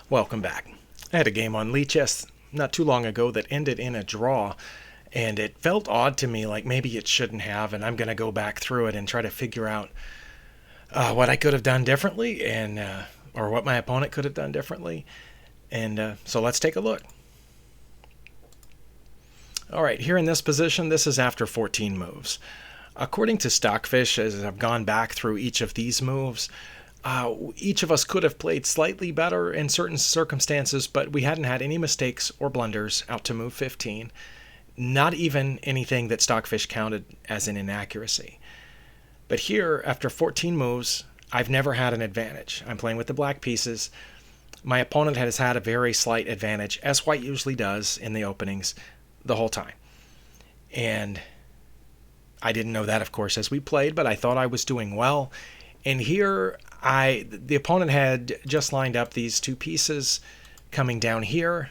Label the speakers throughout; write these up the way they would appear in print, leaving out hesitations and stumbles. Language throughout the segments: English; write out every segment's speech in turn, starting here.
Speaker 1: Welcome back. I had a game on Lichess not too long ago that ended in a draw, and it felt odd to me, like maybe it shouldn't have, and I'm going to go back through it and try to figure out what I could have done differently, and or what my opponent could have done differently. And so let's take a look. All right, here in this position, this is after 14 moves. According to Stockfish, as I've gone back through each of these moves, each of us could have played slightly better in certain circumstances, but we hadn't had any mistakes or blunders out to move 15, not even anything that Stockfish counted as an inaccuracy. But here, after 14 moves, I've never had an advantage. I'm playing with the black pieces. My opponent has had a very slight advantage, as white usually does in the openings, the whole time. And I didn't know that, of course, as we played, but I thought I was doing well. And here, the opponent had just lined up these two pieces coming down here,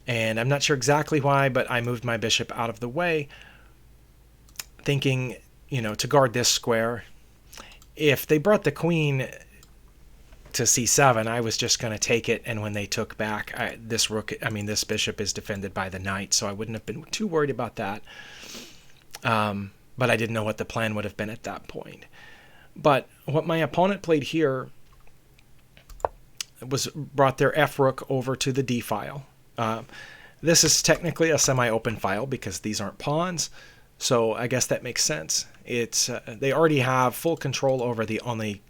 Speaker 1: and I'm not sure exactly why, but I moved my bishop out of the way, thinking, to guard this square. If they brought the queen to c7, I was just going to take it, and when they took back, this bishop is defended by the knight, so I wouldn't have been too worried about that. But I didn't know what the plan would have been at that point. But what my opponent played here was brought their f-rook over to the d file. This is technically a semi-open file because these aren't pawns, so I guess that makes sense. It's they already have full control over the only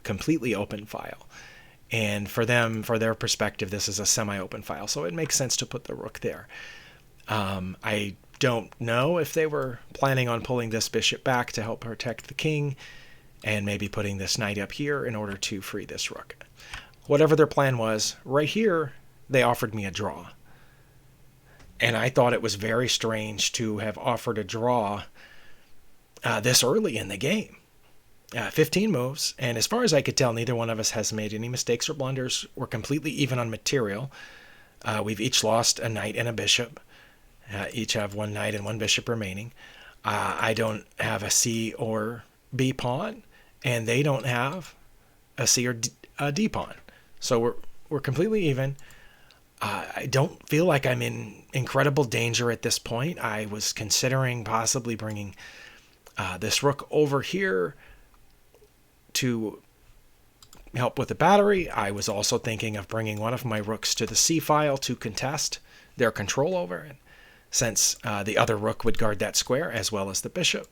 Speaker 1: completely open file, and for their perspective, this is a semi-open file, so it makes sense to put the rook there. I don't know if they were planning on pulling this bishop back to help protect the king, and maybe putting this knight up here in order to free this rook. Whatever their plan was, right here, they offered me a draw. And I thought it was very strange to have offered a draw this early in the game. 15 moves, and as far as I could tell, neither one of us has made any mistakes or blunders. We're completely even on material. We've each lost a knight and a bishop. Each have one knight and one bishop remaining. I don't have a C or B pawn, and they don't have a C or D pawn. So we're completely even. I don't feel like I'm in incredible danger at this point. I was considering possibly bringing this rook over here to help with the battery. I was also thinking of bringing one of my rooks to the C file to contest their control over it, since the other rook would guard that square as well as the bishop.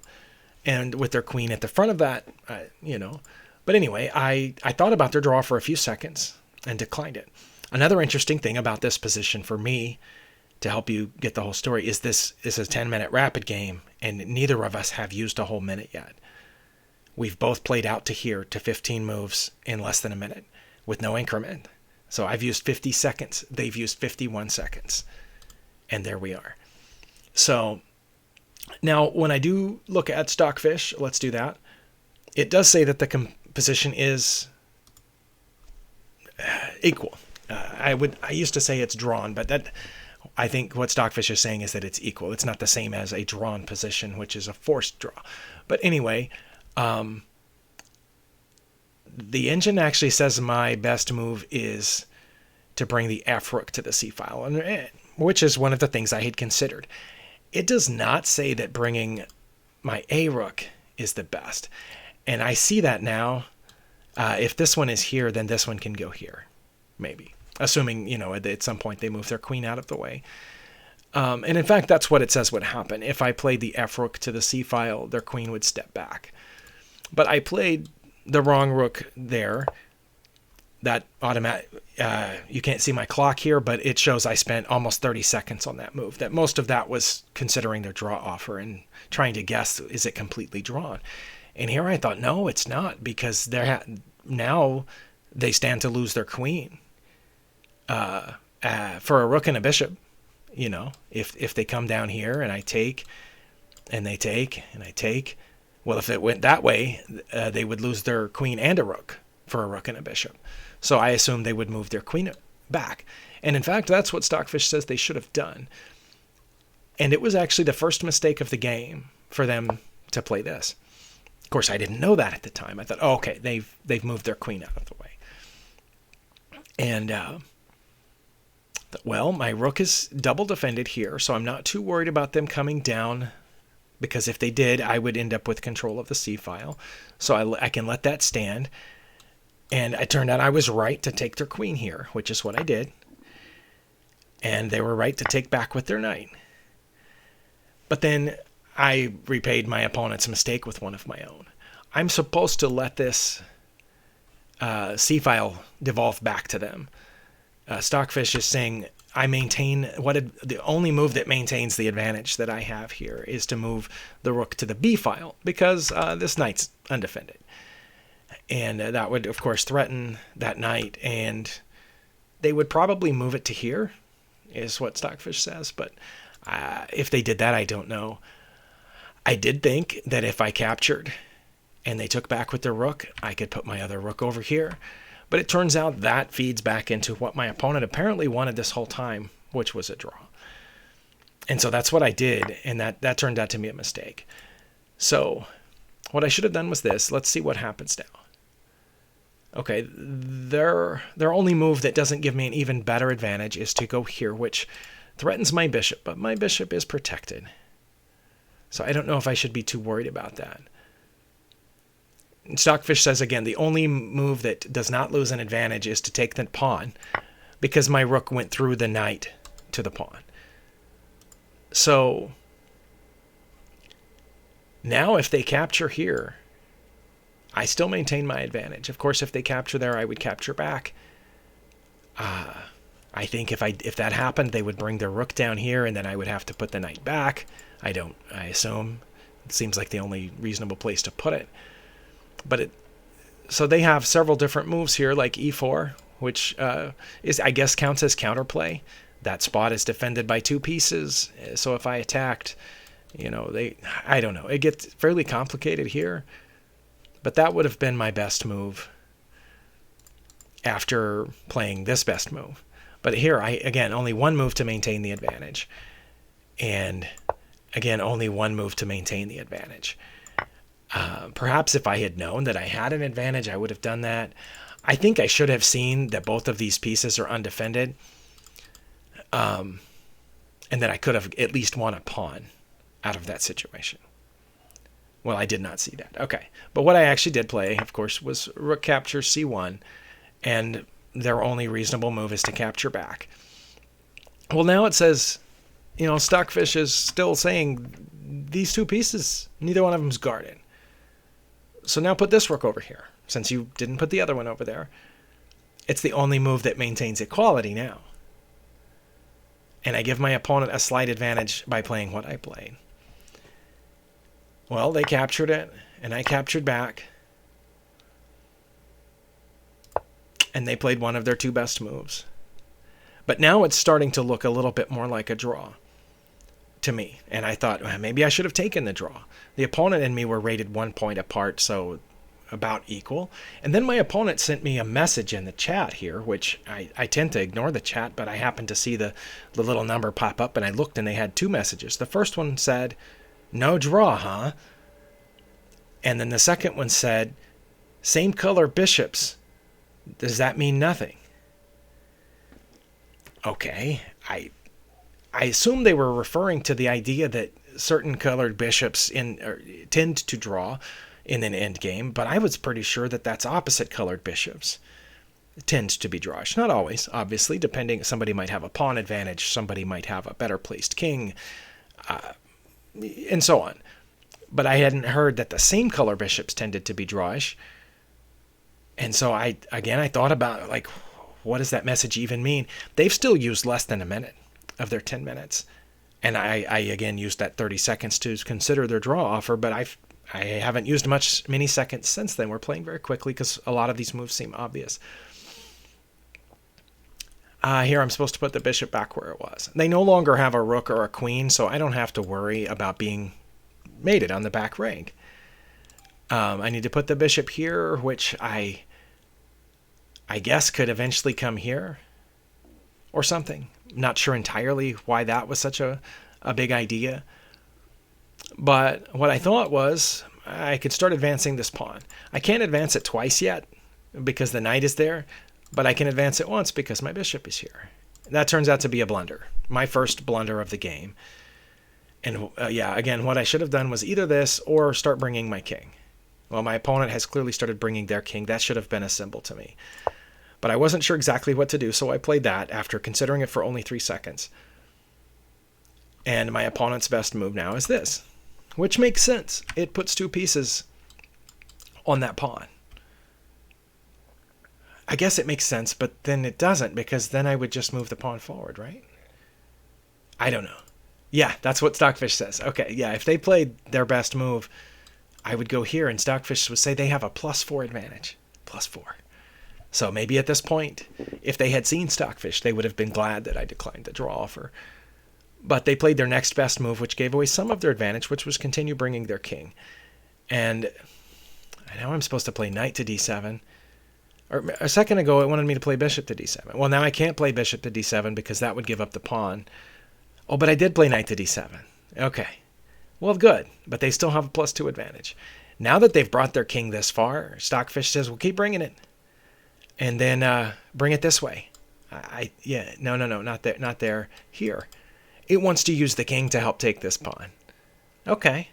Speaker 1: And with their queen at the front of that, But anyway, I thought about their draw for a few seconds and declined it. Another interesting thing about this position for me, to help you get the whole story, is this is a 10-minute rapid game, and neither of us have used a whole minute yet. We've both played out to here to 15 moves in less than a minute with no increment. So I've used 50 seconds. They've used 51 seconds. And there we are. So now when I do look at Stockfish, let's do that. It does say that the composition is equal. I used to say it's drawn, but that I think what Stockfish is saying is that it's equal. It's not the same as a drawn position, which is a forced draw. But anyway, the engine actually says my best move is to bring the f-rook to the c file, which is one of the things I had considered. It does not say that bringing my a-rook is the best. And I see that now. If this one is here, then this one can go here, maybe. Assuming, at some point they move their queen out of the way. And in fact, that's what it says would happen. If I played the f-rook to the c file, their queen would step back. But I played the wrong rook there. That you can't see my clock here, but it shows I spent almost 30 seconds on that move. That most of that was considering their draw offer and trying to guess, is it completely drawn? And here I thought, no, it's not, because now they stand to lose their queen for a rook and a bishop. If they come down here and I take, and they take, and I take, well, if it went that way, they would lose their queen and a rook for a rook and a bishop. So I assumed they would move their queen back. And in fact, that's what Stockfish says they should have done. And it was actually the first mistake of the game for them to play this. Of course, I didn't know that at the time. I thought, okay, they've moved their queen out of the way. And, well, my rook is double defended here, so I'm not too worried about them coming down, because if they did, I would end up with control of the c-file. So I can let that stand. And it turned out I was right to take their queen here, which is what I did. And they were right to take back with their knight. But then I repaid my opponent's mistake with one of my own. I'm supposed to let this c-file devolve back to them. Stockfish is saying I maintain the only move that maintains the advantage that I have here is to move the rook to the b file, because this knight's undefended. And that would, of course, threaten that knight, and they would probably move it to here, is what Stockfish says. But if they did that, I don't know. I did think that if I captured and they took back with their rook, I could put my other rook over here. But it turns out that feeds back into what my opponent apparently wanted this whole time, which was a draw. And so that's what I did, and that turned out to be a mistake. So what I should have done was this. Let's see what happens now. Okay, their only move that doesn't give me an even better advantage is to go here, which threatens my bishop, but my bishop is protected. So I don't know if I should be too worried about that. Stockfish says, again, the only move that does not lose an advantage is to take the pawn, because my rook went through the knight to the pawn. So now if they capture here, I still maintain my advantage. Of course, if they capture there, I would capture back. I think if that happened, they would bring their rook down here, and then I would have to put the knight back. I assume. It seems like the only reasonable place to put it. But so they have several different moves here, like e4, which I guess counts as counterplay. That spot is defended by two pieces. So if I attacked, I don't know. It gets fairly complicated here. But that would have been my best move after playing this best move. But here, again, only one move to maintain the advantage. And again, only one move to maintain the advantage. Perhaps if I had known that I had an advantage, I would have done that. I think I should have seen that both of these pieces are undefended. And that I could have at least won a pawn out of that situation. Well, I did not see that. Okay. But what I actually did play, of course, was rook capture c1. And their only reasonable move is to capture back. Well, now it says, Stockfish is still saying these two pieces, neither one of them is guarded. So now put this rook over here, since you didn't put the other one over there. It's the only move that maintains equality now. And I give my opponent a slight advantage by playing what I played. Well, they captured it, and I captured back. And they played one of their two best moves. But now it's starting to look a little bit more like a draw to me. And I thought, well, maybe I should have taken the draw. The opponent and me were rated 1 point apart, so about equal. And then my opponent sent me a message in the chat here, which I tend to ignore the chat, but I happened to see the little number pop up, and I looked, and they had two messages. The first one said, "No draw, huh?" And then the second one said, "Same color bishops. Does that mean nothing?" Okay, I assume they were referring to the idea that certain colored bishops tend to draw in an endgame, but I was pretty sure that that's opposite colored bishops tend to be drawish. Not always, obviously, depending. Somebody might have a pawn advantage, somebody might have a better placed king, and so on. But I hadn't heard that the same color bishops tended to be drawish. And so I thought about, like, what does that message even mean? They've still used less than a minute of their 10 minutes. And I again used that 30 seconds to consider their draw offer, but I haven't used many seconds since then. We're playing very quickly because a lot of these moves seem obvious. Here I'm supposed to put the bishop back where it was. They no longer have a rook or a queen, so I don't have to worry about being mated on the back rank. I need to put the bishop here, which I guess could eventually come here or something. Not sure entirely why that was such a big idea. But what I thought was I could start advancing this pawn. I can't advance it twice yet because the knight is there, but I can advance it once because my bishop is here. That turns out to be a blunder. My first blunder of the game. And yeah, again, what I should have done was either this or start bringing my king. Well, my opponent has clearly started bringing their king. That should have been a symbol to me. But I wasn't sure exactly what to do, so I played that after considering it for only 3 seconds. And my opponent's best move now is this, which makes sense. It puts 2 pieces on that pawn. I guess it makes sense, but then it doesn't, because then I would just move the pawn forward, right? I don't know. Yeah, that's what Stockfish says. Okay, yeah, if they played their best move, I would go here, and Stockfish would say they have a +4 advantage. +4. So maybe at this point, if they had seen Stockfish, they would have been glad that I declined the draw offer. But they played their next best move, which gave away some of their advantage, which was continue bringing their king. And now I'm supposed to play knight to d7. Or a second ago, it wanted me to play bishop to d7. Well, now I can't play bishop to d7 because that would give up the pawn. Oh, but I did play knight to d7. Okay. Well, good. But they still have a +2 advantage. Now that they've brought their king this far, Stockfish says, well, keep bringing it. And then bring it this way. No, not there, not there. Here. It wants to use the king to help take this pawn. Okay.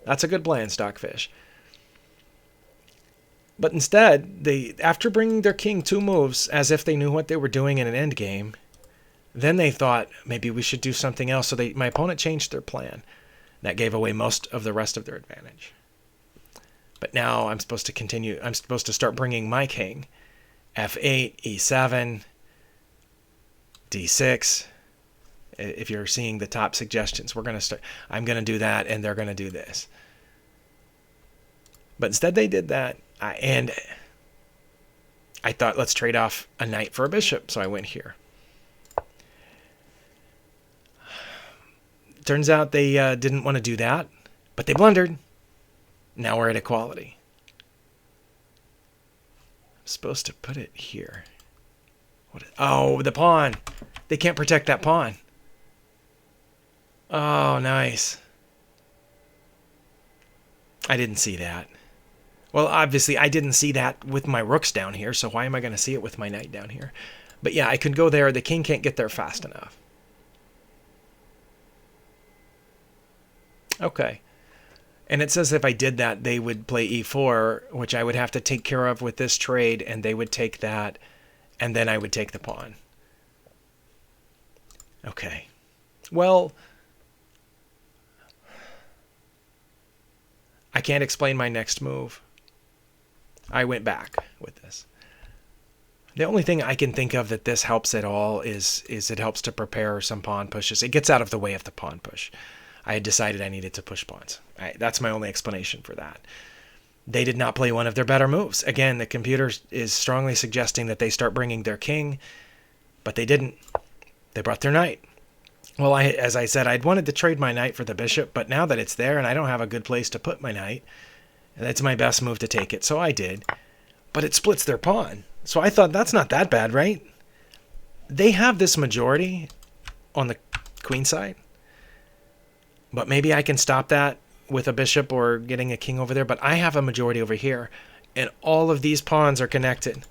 Speaker 1: That's a good plan, Stockfish. But instead, after bringing their king 2 moves, as if they knew what they were doing in an endgame, then they thought, maybe we should do something else. So my opponent changed their plan. That gave away most of the rest of their advantage. But now I'm supposed to continue. I'm supposed to start bringing my king. f8, e7, d6. If you're seeing the top suggestions, I'm going to do that, and they're going to do this. But instead they did that, and I thought, let's trade off a knight for a bishop, so I went here. Turns out they didn't want to do that, but they blundered. Now we're at equality. I'm supposed to put it here. Oh, the pawn. They can't protect that pawn. Oh, nice. I didn't see that. Well, obviously, I didn't see that with my rooks down here, so why am I going to see it with my knight down here? But yeah, I could go there. The king can't get there fast enough. Okay. And it says if I did that, they would play e4, which I would have to take care of with this trade, and they would take that, and then I would take the pawn. Okay. Well, I can't explain my next move. I went back with this. The only thing I can think of that this helps at all is it helps to prepare some pawn pushes. It gets out of the way of the pawn push. I had decided I needed to push pawns. That's my only explanation for that. They did not play one of their better moves. Again, the computer is strongly suggesting that they start bringing their king, but they didn't. They brought their knight. Well, as I said, I'd wanted to trade my knight for the bishop, but now that it's there and I don't have a good place to put my knight, that's my best move to take it, so I did. But it splits their pawn. So I thought, that's not that bad, right? They have this majority on the queen side. But maybe I can stop that with a bishop or getting a king over there. But I have a majority over here. And all of these pawns are connected.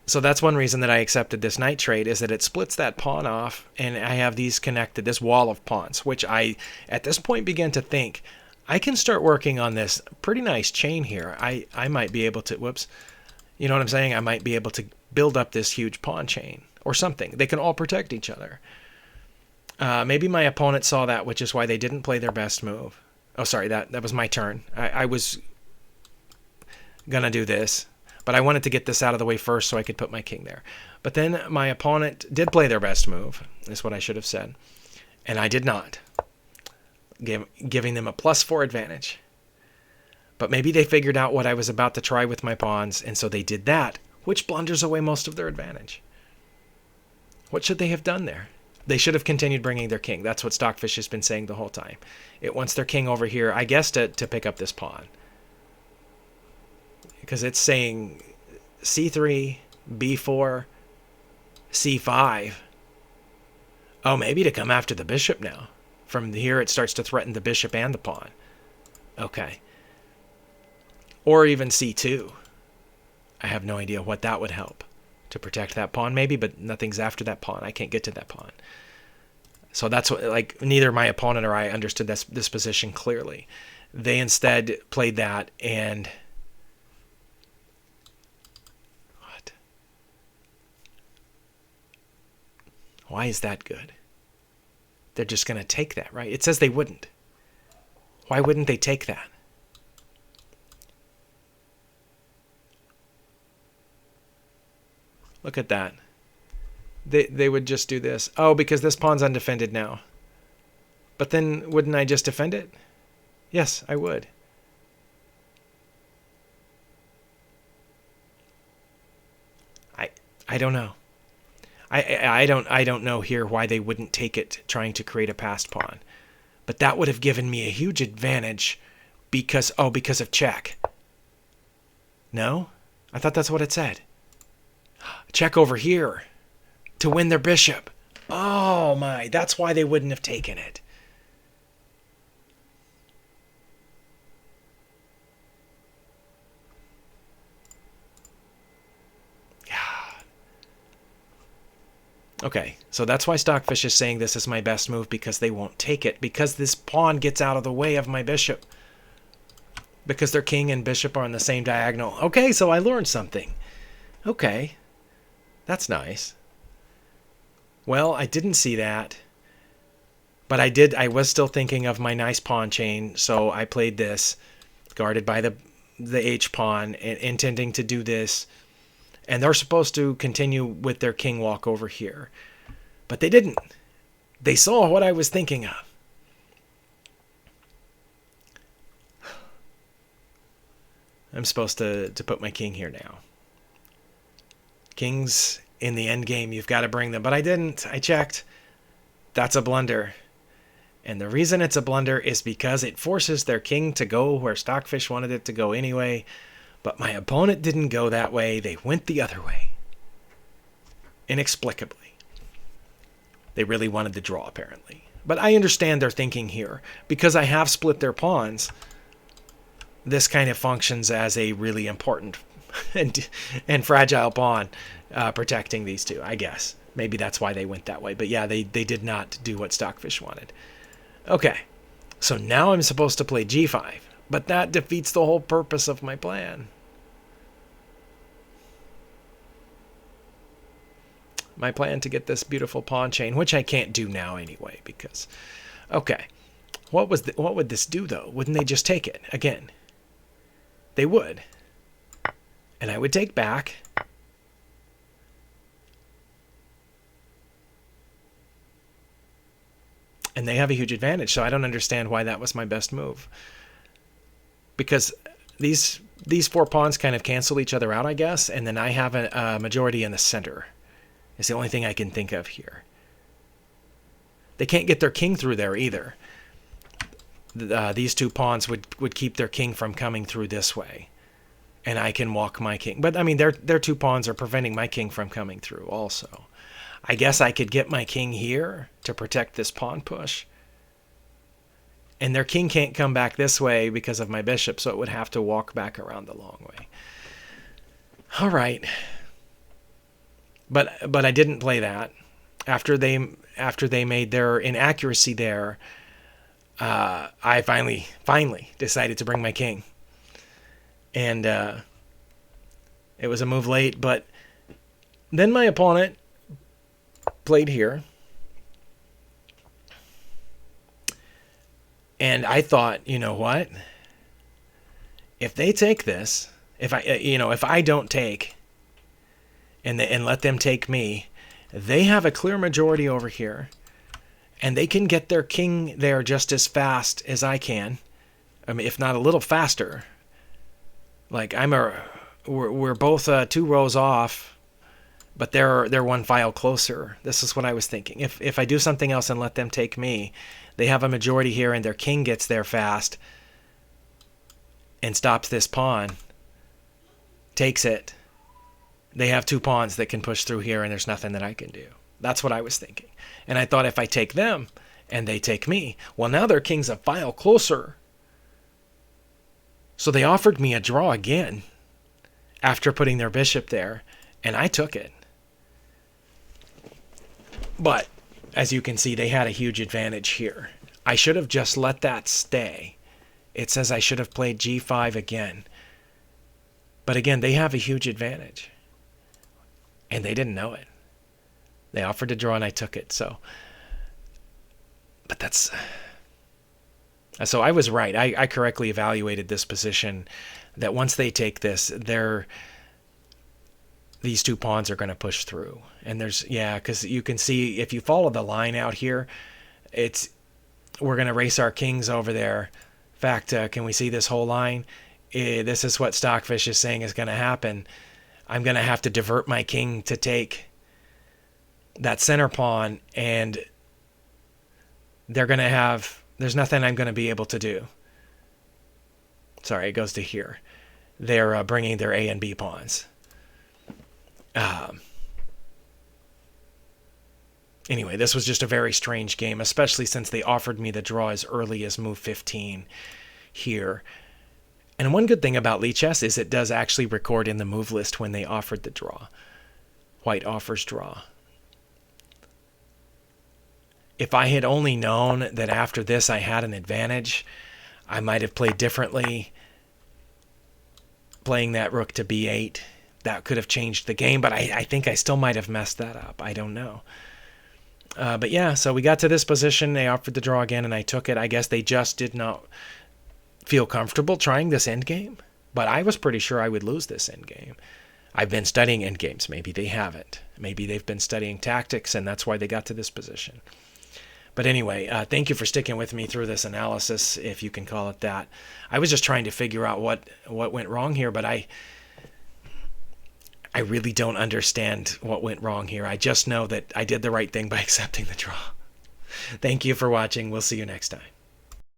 Speaker 1: So that's one reason that I accepted this knight trade, is that it splits that pawn off. And I have these connected, this wall of pawns, which I, at this point, began to think, I can start working on this pretty nice chain here. I might be able to, whoops, you know what I'm saying? I might be able to build up this huge pawn chain or something. They can all protect each other. Maybe my opponent saw that, which is why they didn't play their best move. Oh, sorry, that was my turn. I was going to do this, but I wanted to get this out of the way first so I could put my king there. But then my opponent did play their best move, is what I should have said, and I did not, giving them a +4 advantage. But maybe they figured out what I was about to try with my pawns, and so they did that, which blunders away most of their advantage. What should they have done there? They should have continued bringing their king. That's what Stockfish has been saying the whole time. It wants their king over here, I guess, to pick up this pawn. Because it's saying c3, b4, c5. Oh, maybe to come after the bishop now. From here, it starts to threaten the bishop and the pawn. Okay. Or even c2. I have no idea what that would help. To protect that pawn maybe, but nothing's after that pawn. I can't get to that pawn. So that's what, like, neither my opponent or I understood this position clearly. They instead played that, and what? Why is that good? They're just going to take that, right? It says they wouldn't. Why wouldn't they take that? Look at that. They would just do this. Oh, because this pawn's undefended now. But then wouldn't I just defend it? Yes, I would. I don't know. I don't know here why they wouldn't take it trying to create a passed pawn. But that would have given me a huge advantage because of check. No? I thought that's what it said. Check over here to win their bishop. Oh my, that's why they wouldn't have taken it. Okay, so that's why Stockfish is saying this is my best move, because they won't take it, because this pawn gets out of the way of my bishop. Because their king and bishop are on the same diagonal. Okay, so I learned something. Okay, that's nice. Well, I didn't see that, but I was still thinking of my nice pawn chain, so I played this, guarded by the H pawn, intending to do this. And they're supposed to continue with their king walk over here. But they didn't. They saw what I was thinking of. I'm supposed to put my king here now. Kings in the end game, you've got to bring them. But I didn't. I checked. That's a blunder. And the reason it's a blunder is because it forces their king to go where Stockfish wanted it to go anyway. But my opponent didn't go that way. They went the other way. Inexplicably. They really wanted the draw, apparently. But I understand their thinking here. Because I have split their pawns, this kind of functions as a really important and fragile pawn protecting these two, I guess. Maybe that's why they went that way. But yeah, they did not do what Stockfish wanted. Okay, so now I'm supposed to play g5. But that defeats the whole purpose of my plan. My plan to get this beautiful pawn chain, which I can't do now anyway, because... Okay, what would this do, though? Wouldn't they just take it? Again, they would. And I would take back. And they have a huge advantage, so I don't understand why that was my best move. Because these four pawns kind of cancel each other out, I guess, and then I have a majority in the center. It's the only thing I can think of here. They can't get their king through there either. These two pawns would keep their king from coming through this way, and I can walk my king. But I mean, their two pawns are preventing my king from coming through also. I guess I could get my king here to protect this pawn push. And their king can't come back this way because of my bishop, so it would have to walk back around the long way. All right. But I didn't play that. After they made their inaccuracy there, I finally decided to bring my king. And it was a move late, but then my opponent played here. And I thought, you know what? If they take this, if I don't take, and let them take me, they have a clear majority over here, and they can get their king there just as fast as I can. I mean, if not a little faster. Like we're both 2 rows off, but they're one file closer. This is what I was thinking. If I do something else and let them take me, they have a majority here, and their king gets there fast and stops this pawn, takes it. They have 2 pawns that can push through here, and there's nothing that I can do. That's what I was thinking. And I thought if I take them and they take me, well, now their king's a file closer. So they offered me a draw again. after putting their bishop there, and I took it. But as you can see, they had a huge advantage here. I should have just let that stay. It says I should have played g5 again. But again, they have a huge advantage. And they didn't know it. They offered to draw and I took it. So I was right. I correctly evaluated this position, that once they take this, these two pawns are going to push through. And because you can see, if you follow the line out here, we're going to race our kings over there. In fact, can we see this whole line? This is what Stockfish is saying is going to happen. I'm going to have to divert my king to take that center pawn, and there's nothing I'm going to be able to do. Sorry, it goes to here. They're bringing their A and B pawns. Anyway, this was just a very strange game, especially since they offered me the draw as early as move 15 here. And one good thing about Lichess is it does actually record in the move list when they offered the draw. White offers draw. If I had only known that after this I had an advantage, I might have played differently. Playing that rook to b8, that could have changed the game, but I think I still might have messed that up. I don't know. But yeah, so we got to this position. They offered the draw again, and I took it. I guess they just did not feel comfortable trying this endgame, but I was pretty sure I would lose this endgame. I've been studying endgames. Maybe they haven't. Maybe they've been studying tactics, and that's why they got to this position. But anyway, thank you for sticking with me through this analysis, if you can call it that. I was just trying to figure out what went wrong here, but I really don't understand what went wrong here. I just know that I did the right thing by accepting the draw. Thank you for watching. We'll see you next time.